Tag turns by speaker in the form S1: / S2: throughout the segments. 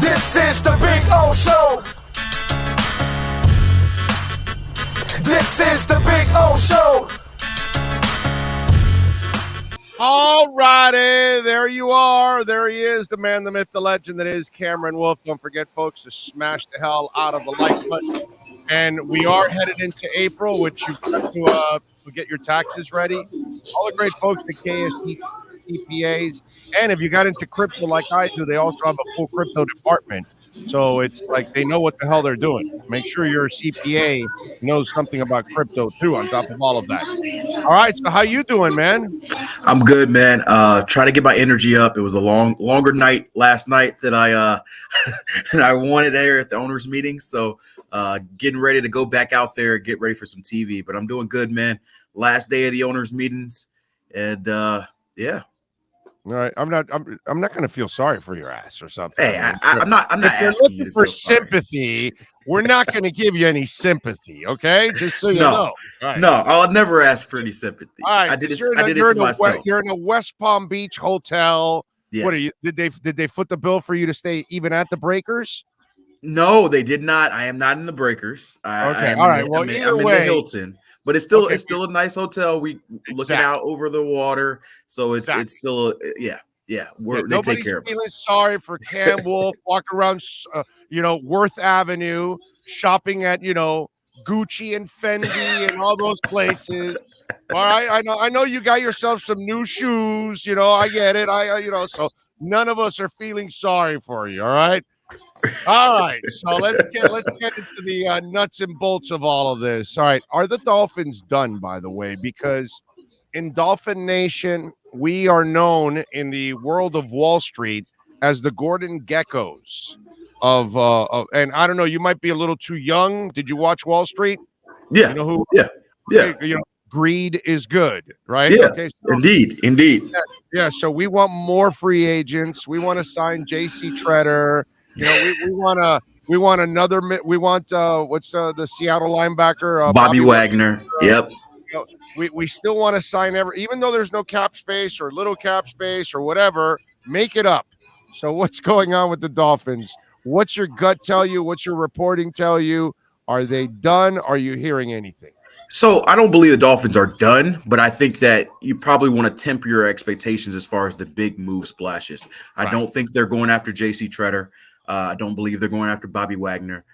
S1: This is the Big O Show. This is the Big O Show.
S2: All righty, there you are. There he is, the man, the myth, the legend that is Cameron Wolfe. Don't forget, folks, to smash the hell out of the like button. And we are headed into April, which you've got to get your taxes ready. All the great folks at KSDT CPAs. And if you got into crypto like I do, they also have a full crypto department. So it's like they know what the hell they're doing. Make sure your CPA knows something about crypto too, on top of all of that. All right, so how you doing, man?
S3: I'm good, man. Try to get my energy up. It was a longer night last night that I I wanted there at the owners meeting. So getting ready to go back out there, get ready for some TV. But I'm doing good, man. Last day of the owners meetings, and yeah.
S2: All right, I'm not going to feel sorry for your ass or something.
S3: Hey, I'm not
S2: if you're
S3: asking you
S2: looking
S3: to
S2: for
S3: feel sorry.
S2: sympathy. We're not going to give you any sympathy, okay? Just so you know. Right.
S3: No, I'll never ask for any sympathy.
S2: All right,
S3: I did it
S2: you're
S3: to myself.
S2: You're in a West Palm Beach hotel.
S3: Yes.
S2: What are you? Did they foot the bill for you to stay even at the Breakers?
S3: No, they did not. I am not in the Breakers.
S2: Okay, all right. Well, either way,
S3: I'm in the Hilton. But it's still a nice hotel. We looking out over the water, so it's still yeah. They take care of us.
S2: Nobody's feeling sorry for Cam Wolfe walking around, Worth Avenue, shopping at Gucci and Fendi and all those places. All right, I know you got yourself some new shoes. I get it. So none of us are feeling sorry for you. All right. All right, so let's get into the nuts and bolts of all of this. All right, are the Dolphins done, by the way? Because in Dolphin Nation, we are known in the world of Wall Street as the Gordon Geckos of and I don't know, you might be a little too young. Did you watch Wall Street?
S3: Yeah.
S2: You know who?
S3: Yeah.
S2: Greed is good, right?
S3: Yeah.
S2: Okay, so,
S3: indeed.
S2: Yeah. So we want more free agents. We want to sign J.C. Treader. We want another. We want what's the Seattle linebacker?
S3: Bobby Wagner. Yep.
S2: We still want to sign even though there's no cap space or little cap space or whatever. Make it up. So what's going on with the Dolphins? What's your gut tell you? What's your reporting tell you? Are they done? Are you hearing anything?
S3: So I don't believe the Dolphins are done, but I think that you probably want to temper your expectations as far as the big move splashes. I don't think they're going after J.C. Treader. I don't believe they're going after Bobby Wagner.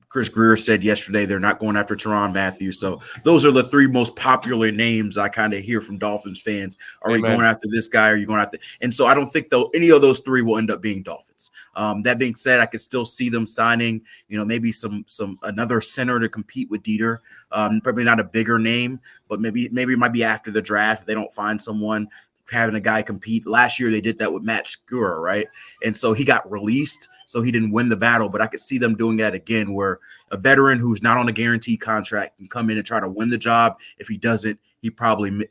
S3: Chris Greer said yesterday they're not going after Tyrann Mathieu. So those are the three most popular names I kind of hear from Dolphins fans. Are you going after this guy? Are you going after? And so I don't think any of those three will end up being Dolphins. That being said, I could still see them signing, maybe some another center to compete with Dieter. Probably not a bigger name, but maybe it might be after the draft. If they don't find someone, having a guy compete. Last year they did that with Matt Skura, right? And so he got released, so he didn't win the battle. But I could see them doing that again, where a veteran who's not on a guaranteed contract can come in and try to win the job. If he doesn't, he probably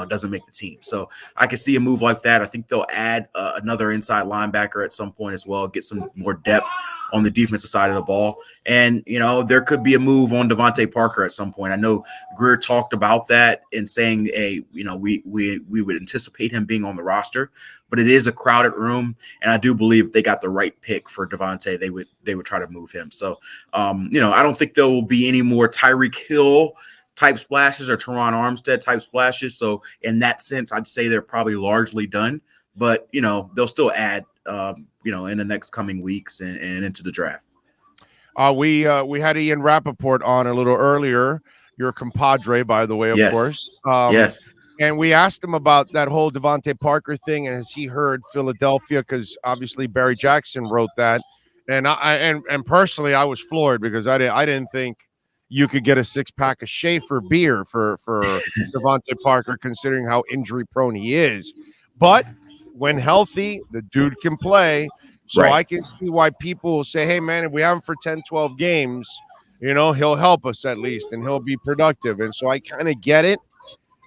S3: doesn't make the team. So I could see a move like that. I think they'll add another inside linebacker at some point as well, get some more depth on the defensive side of the ball. And, there could be a move on Devontae Parker at some point. I know Greer talked about that and saying, hey, we would anticipate him being on the roster, but it is a crowded room. And I do believe if they got the right pick for Devontae, they would try to move him. So, I don't think there will be any more Tyreek Hill type splashes or Teron Armstead type splashes. So in that sense, I'd say they're probably largely done, but they'll still add, in the next coming weeks and into the draft.
S2: We had Ian Rappaport on a little earlier. Your compadre, by the way, of course.
S3: Yes.
S2: And we asked him about that whole Devontae Parker thing, and has he heard Philadelphia? Because obviously Barry Jackson wrote that, and I personally I was floored because I didn't think you could get a 6-pack of Schaefer beer for Devontae Parker, considering how injury prone he is. But when healthy, the dude can play. So I can see why people will say, hey, man, if we have him for 10, 12 games, he'll help us at least and he'll be productive. And so I kind of get it.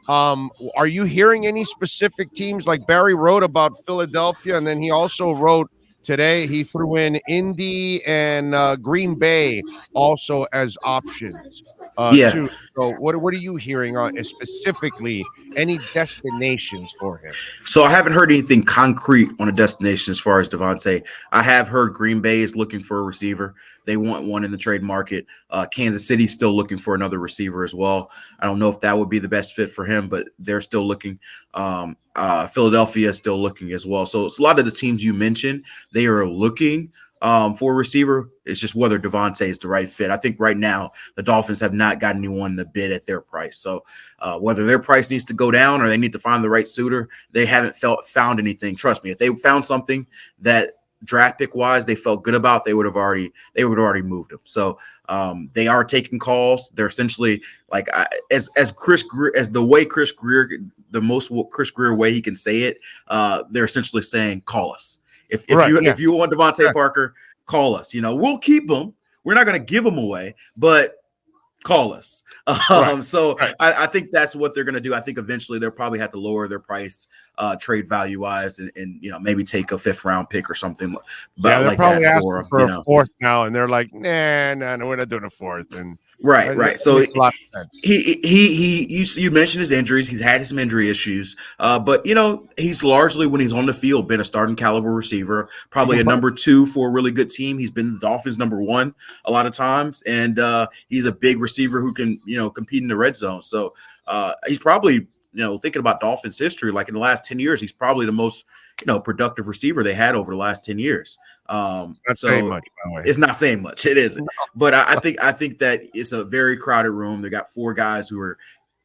S2: Are you hearing any specific teams? Like Barry wrote about Philadelphia, and then he also wrote Today he threw in Indy and Green Bay also as options
S3: Yeah.
S2: too. So what are you hearing on specifically any destinations for him?
S3: So I haven't heard anything concrete on a destination as far as Devontae. I have heard Green Bay is looking for a receiver. They want one in the trade market. Kansas City's still looking for another receiver as well. I don't know if that would be the best fit for him, but they're still looking. Philadelphia is still looking as well. So it's a lot of the teams you mentioned, they are looking for a receiver. It's just whether Devontae is the right fit. I think right now the Dolphins have not got anyone to bid at their price. So whether their price needs to go down or they need to find the right suitor, they haven't found anything. Trust me, if they found something that draft pick wise they felt good about, they would have already moved them. So they are taking calls. They're essentially like as Chris Greer, as the way Chris Greer, the most Chris Greer way he can say it. They're essentially saying, call us. If you want Devontae Parker, call us. We'll keep him. We're not going to give him away, but call us. So I think that's what they're going to do. I think eventually they'll probably have to lower their price, trade value wise, and maybe take a 5th round pick or something.
S2: They're
S3: like
S2: probably
S3: that
S2: asking for a 4th now, and they're like, nah, we're not doing a 4th. And
S3: right. So
S2: makes a lot of sense.
S3: You mentioned his injuries. He's had some injury issues, but he's largely, when he's on the field, been a starting caliber receiver, probably a number 2 for a really good team. He's been the Dolphins' number 1 a lot of times, and he's a big receiver who can compete in the red zone. So he's probably thinking about Dolphins history, like in the last 10 years, he's probably the most productive receiver they had over the last 10 years.
S2: It's not saying much, by the way.
S3: It's not saying much. It isn't. But I think that it's a very crowded room. They got 4 guys who are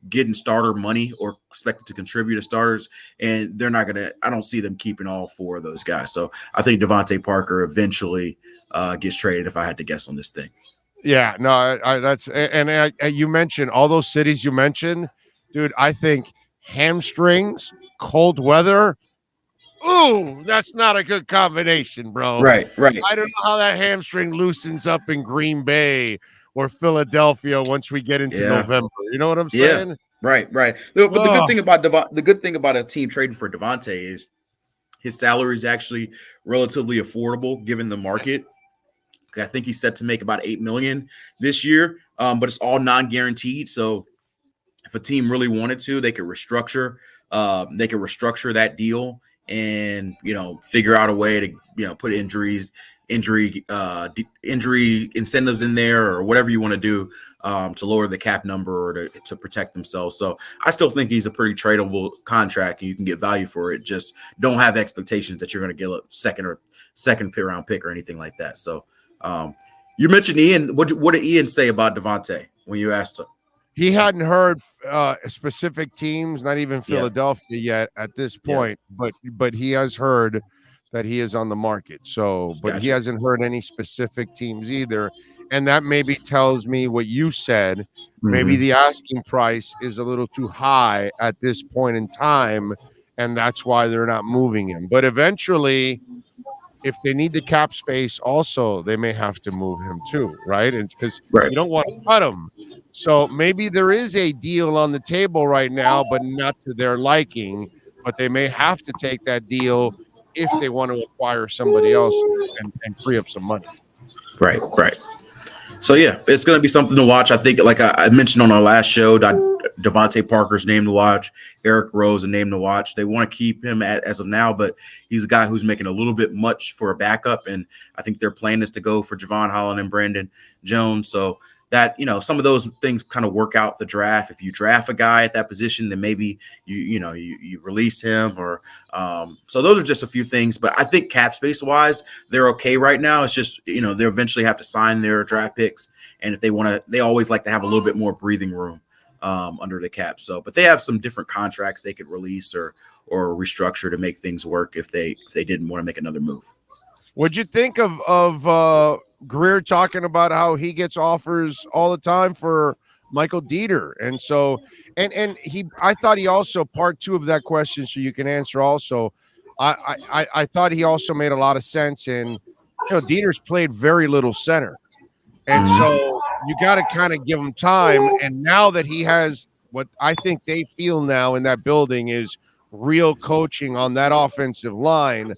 S3: getting starter money or expected to contribute as starters, and they're not gonna. I don't see them keeping all 4 of those guys. So I think Devontae Parker eventually gets traded, if I had to guess on this thing.
S2: Yeah, no, that's and you mentioned all those cities you mentioned, dude. I think hamstrings, cold weather. Ooh, that's not a good combination, bro.
S3: Right.
S2: I don't know how that hamstring loosens up in Green Bay or Philadelphia once we get into November. You know what I'm saying?
S3: Right. But the good thing about a team trading for Devontae is his salary is actually relatively affordable given the market. I think he's set to make about $8 million this year, but it's all non-guaranteed. So if a team really wanted to, they could restructure. That deal and figure out a way to put injury incentives in there or whatever you want to do to lower the cap number or to protect themselves. So I still think he's a pretty tradable contract and you can get value for it. Just don't have expectations that you're going to get a second round pick or anything like that. So you mentioned Ian. What did Ian say about Devontae when you asked him?
S2: He hadn't heard specific teams, not even Philadelphia yet at this point, but he has heard that he is on the market. So, but he hasn't heard any specific teams either. And that maybe tells me what you said. Mm-hmm. Maybe the asking price is a little too high at this point in time, and that's why they're not moving him. But eventually, if they need the cap space also, they may have to move him too, right? And because you don't want to cut him. So maybe there is a deal on the table right now, but not to their liking. But they may have to take that deal if they want to acquire somebody else and free up some money.
S3: Right. So, it's going to be something to watch. I think, like I mentioned on our last show, Devontae Parker's name to watch, Eric Rose a name to watch. They want to keep him as of now, but he's a guy who's making a little bit much for a backup, and I think their plan is to go for Javon Holland and Brandon Jones. So that, some of those things kind of work out the draft. If you draft a guy at that position, then maybe you release him or so those are just a few things. But I think cap space wise, they're okay right now. It's just, they eventually have to sign their draft picks. And if they want to, they always like to have a little bit more breathing room under the cap. So, but they have some different contracts they could release or restructure to make things work if they didn't want to make another move.
S2: What'd you think of Greer talking about how he gets offers all the time for Michael Dieter? And so, and I thought he also, part 2 of that question, so you can answer also, I thought he also made a lot of sense in, Dieter's played very little center. And so you got to kind of give him time. And now that he has what I think they feel now in that building is real coaching on that offensive line,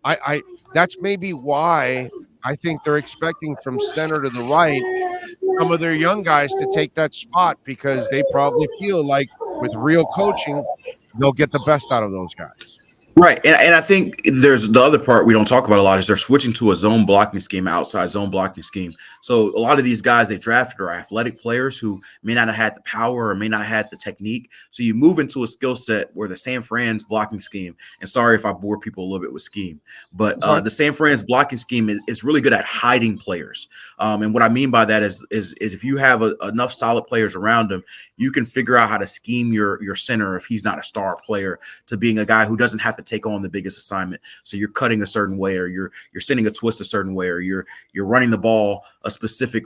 S2: I that's maybe why I think they're expecting from center to the right some of their young guys to take that spot because they probably feel like with real coaching, they'll get the best out of those guys.
S3: Right. And I think there's the other part we don't talk about a lot is they're switching to a zone blocking scheme, outside zone blocking scheme. So a lot of these guys they drafted are athletic players who may not have had the power or may not have had the technique. So you move into a skill set where the San Fran's blocking scheme, and sorry if I bore people a little bit with scheme, but the San Fran's blocking scheme is really good at hiding players. And what I mean by that is if you have enough solid players around them, you can figure out how to scheme your center if he's not a star player to being a guy who doesn't have to take on the biggest assignment. So you're cutting a certain way, or you're sending a twist a certain way, or you're running the ball a specific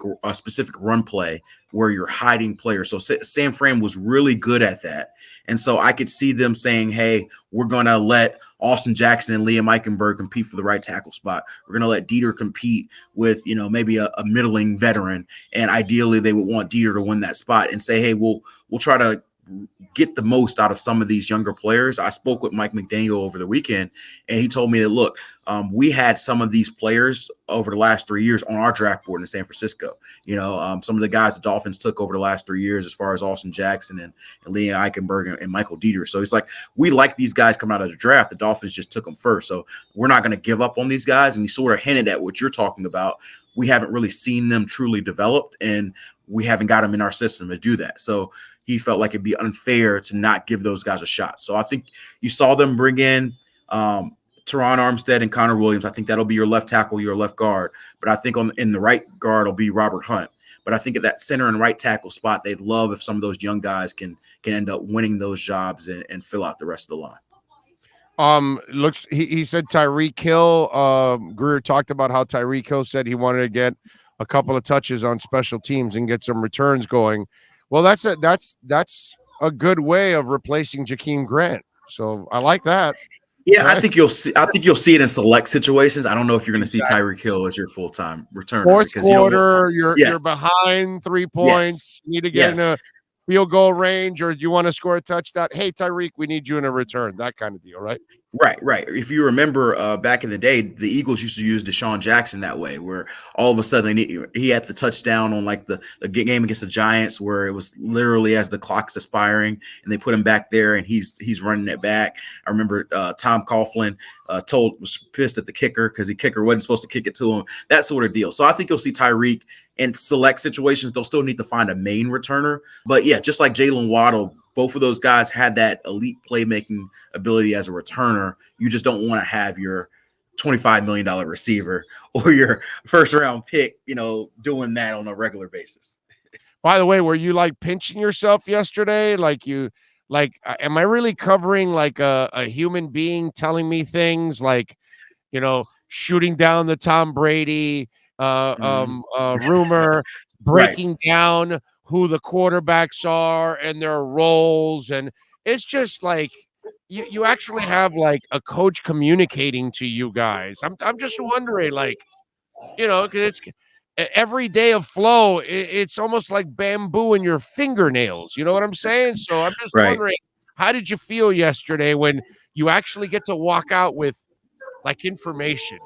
S3: run play where you're hiding players. So San Fran was really good at that. And so I could see them saying, hey, we're going to let Austin Jackson and Liam Eichenberg compete for the right tackle spot. We're going to let Dieter compete with, maybe a middling veteran. And ideally they would want Dieter to win that spot and say, hey, we'll try to get the most out of some of these younger players. I spoke with Mike McDaniel over the weekend, and he told me that, look, we had some of these players over the last 3 years on our draft board in San Francisco. Some of the guys the Dolphins took over the last 3 years, as far as Austin Jackson and Liam Eichenberg and Michael Dieter. So it's like, we like these guys coming out of the draft. The Dolphins just took them first. So we're not going to give up on these guys. And he sort of hinted at what you're talking about. We haven't really seen them truly developed, and we haven't got them in our system to do that. So he felt like it'd be unfair to not give those guys a shot. So I think you saw them bring in Teron Armstead and Connor Williams. I think that'll be your left tackle, your left guard. But I think in the right guard will be Robert Hunt. But I think at that center and right tackle spot, they'd love if some of those young guys can end up winning those jobs and fill out the rest of the line.
S2: He said Tyreek Hill. Greer talked about how Tyreek Hill said he wanted to get a couple of touches on special teams and get some returns going. Well, that's a good way of replacing Jakeem Grant. So I like that.
S3: Yeah, right? I think you'll see it in select situations. I don't know if you're going to see Tyreek Hill as your full-time returner.
S2: Fourth quarter, you're behind 3 points. You need to get in a field goal range, or do you want to score a touchdown? Hey, Tyreek, we need you in a return. That kind of deal, right?
S3: Right. If you remember back in the day, the Eagles used to use Deshaun Jackson that way, where all of a sudden he had the touchdown on like the game against the Giants, where it was literally as the clock's expiring, and they put him back there, and he's running it back. I remember Tom Coughlin was pissed at the kicker because the kicker wasn't supposed to kick it to him, that sort of deal. So I think you'll see Tyreek in select situations. They'll still need to find a main returner, but yeah, just like Jalen Waddle. Both of those guys had that elite playmaking ability as a returner. You just don't want to have your $25 million receiver or your first-round pick, doing that on a regular basis.
S2: By the way, were you like pinching yourself yesterday? Am I really covering like a human being telling me things like, shooting down the Tom Brady rumor, breaking down who the quarterbacks are and their roles, and it's just like you actually have like a coach communicating to you guys. I'm just wondering, like, because it's every day of flow. It's almost like bamboo in your fingernails. You know what I'm saying? So I'm just wondering, how did you feel yesterday when you actually get to walk out with like information?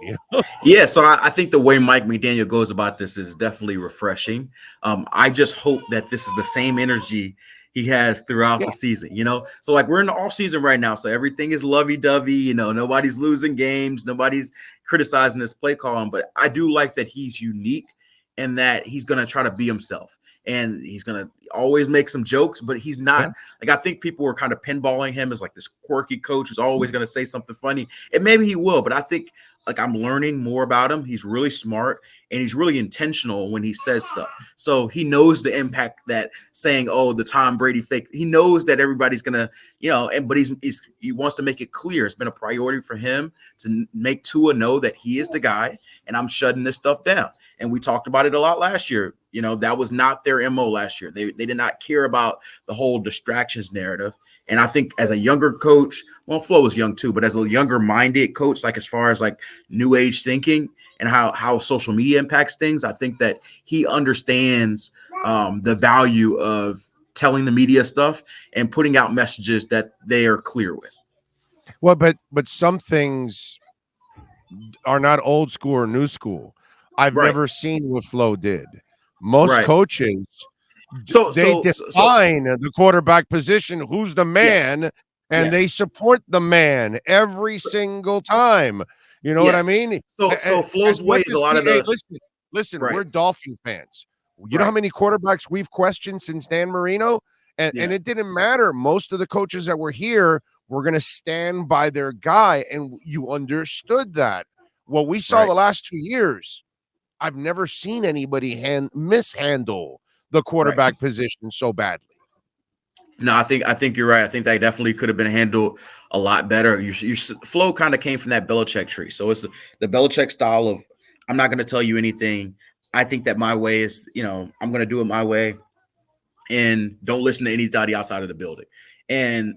S3: Yeah, so I think the way Mike McDaniel goes about this is definitely refreshing. I just hope that this is the same energy he has throughout the season, So like we're in the off season right now, so everything is lovey-dovey, nobody's losing games, nobody's criticizing this play calling, but I do like that he's unique and that he's going to try to be himself. And he's going to always make some jokes, but he's not like, I think people were kind of pinballing him as like this quirky coach who's always going to say something funny. And maybe he will, but I think like I'm learning more about him. He's really smart and he's really intentional when he says stuff. So he knows the impact that saying, oh, the Tom Brady fake, he knows that everybody's going to, but he wants to make it clear. It's been a priority for him to make Tua know that he is the guy and I'm shutting this stuff down. And we talked about it a lot last year. That was not their MO last year. They did not care about the whole distractions narrative. And I think as a younger coach, well, Flo was young too, but as a younger minded coach, like as far as like new age thinking and how social media impacts things, I think that he understands the value of telling the media stuff and putting out messages that they are clear with.
S2: Well, but some things are not old school or new school. I've
S3: Right.
S2: never seen what Flo did. Most
S3: Right.
S2: coaches,
S3: So
S2: they define the quarterback position, who's the man, and they support the man every single time. You know what I mean?
S3: So Flo's
S2: As
S3: way
S2: much
S3: is
S2: as
S3: a lot
S2: we,
S3: of the
S2: listen,
S3: right.
S2: we're Dolphin fans. You know how many quarterbacks we've questioned since Dan Marino? And it didn't matter. Most of the coaches that were here were going to stand by their guy, and you understood that. What we saw the last 2 years, I've never seen anybody mishandle the quarterback position so badly.
S3: No, I think you're right. I think that definitely could have been handled a lot better. Your Flow kind of came from that Belichick tree, so it's the Belichick style of I'm not going to tell you anything. I think that my way is, I'm going to do it my way, and don't listen to anybody outside of the building. And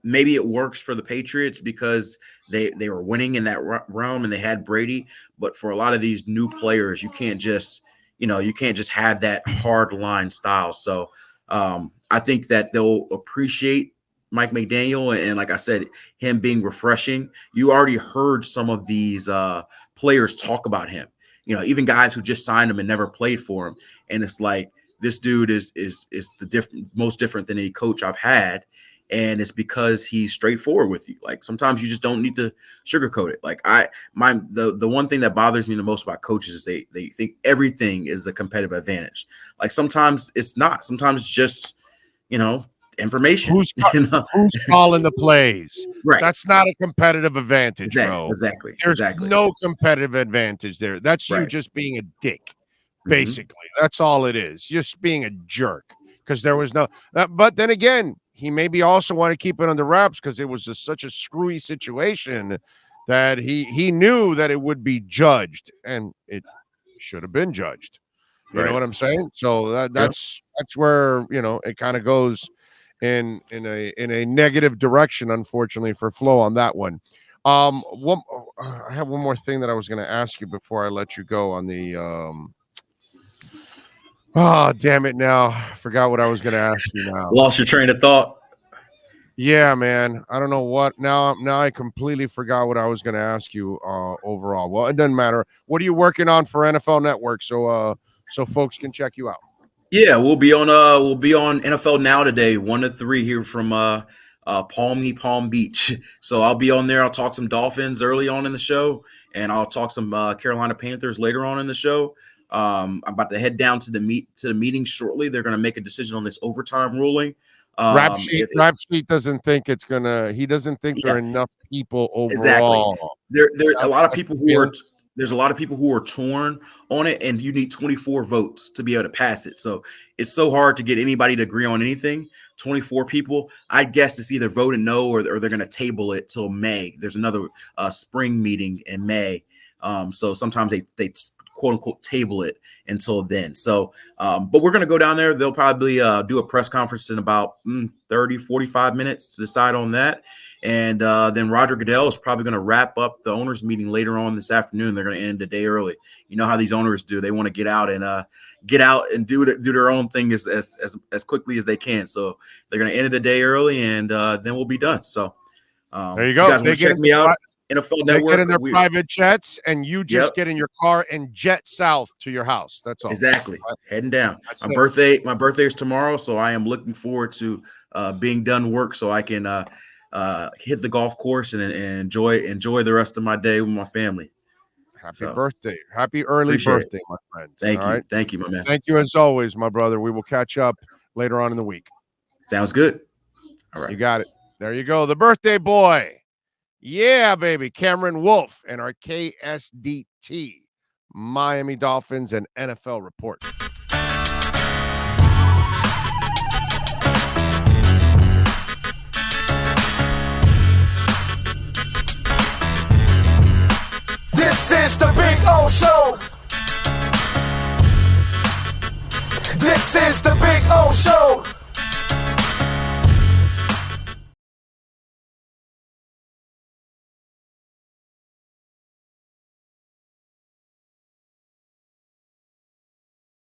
S3: maybe it works for the Patriots because they were winning in that realm and they had Brady. But for a lot of these new players, you can't just have that hard line style. So I think that they'll appreciate Mike McDaniel, and like I said, him being refreshing. You already heard some of these players talk about him. Even guys who just signed him and never played for him, and it's like this dude is the most different than any coach I've had, and it's because he's straightforward with you. Like sometimes you just don't need to sugarcoat it. Like the one thing that bothers me the most about coaches is they think everything is a competitive advantage. Like sometimes it's not. Sometimes it's just information.
S2: Who's calling the plays?
S3: Right.
S2: That's not a competitive advantage, bro.
S3: Exactly.
S2: There's no competitive advantage there. That's you just being a dick, basically. That's all it is. Just being a jerk. Because there was no but then again, he maybe also want to keep it under wraps because it was such a screwy situation that he knew that it would be judged, and it should have been judged. You know what I'm saying? So that's where it kind of goes in a negative direction, unfortunately, for Flo on that one. I have one more thing that I was going to ask you before I let you go on the oh, damn it. Now I forgot what I was going to ask you now.
S3: Lost your train of thought.
S2: Yeah, man. I don't know what. Now I completely forgot what I was going to ask you overall. Well, it doesn't matter. What are you working on for NFL Network so folks can check you out?
S3: Yeah, we'll be on NFL Now today, 1 to 3 here from Palm Beach. So I'll be on there. I'll talk some Dolphins early on in the show, and I'll talk some Carolina Panthers later on in the show. I'm about to head down to the meeting shortly. They're going to make a decision on this overtime ruling.
S2: Rap Sheet doesn't think it's gonna. He doesn't think there are enough people overall.
S3: Exactly. There's a lot of people who are. There's a lot of people who are torn on it, and you need 24 votes to be able to pass it. So it's so hard to get anybody to agree on anything. 24 people, I guess it's either vote no or they're going to table it till May. There's another spring meeting in May. So sometimes they quote unquote table it until then. So, but we're going to go down there. They'll probably do a press conference in about 30, 45 minutes to decide on that. And then Roger Goodell is probably going to wrap up the owners meeting later on this afternoon. They're going to end the day early. You know how these owners do. They want to get out and do their own thing as quickly as they can. So they're going to end the day early, and then we'll be done. So
S2: there you go.
S3: They check me out. NFL Network.
S2: They get in their private jets, and you just get in your car and jet south to your house. That's all.
S3: Exactly. Heading down. My birthday is tomorrow, so I am looking forward to being done work so I can hit the golf course and enjoy the rest of my day with my family.
S2: Happy birthday. Happy early birthday, my friend.
S3: Thank you. Thank you, my man.
S2: Thank you as always, my brother. We will catch up later on in the week.
S3: Sounds good. All right.
S2: You got it. There you go. The birthday boy. Yeah, baby. Cameron Wolfe and our KSDT Miami Dolphins and NFL report.
S1: This is the Big O Show. This is the Big O Show.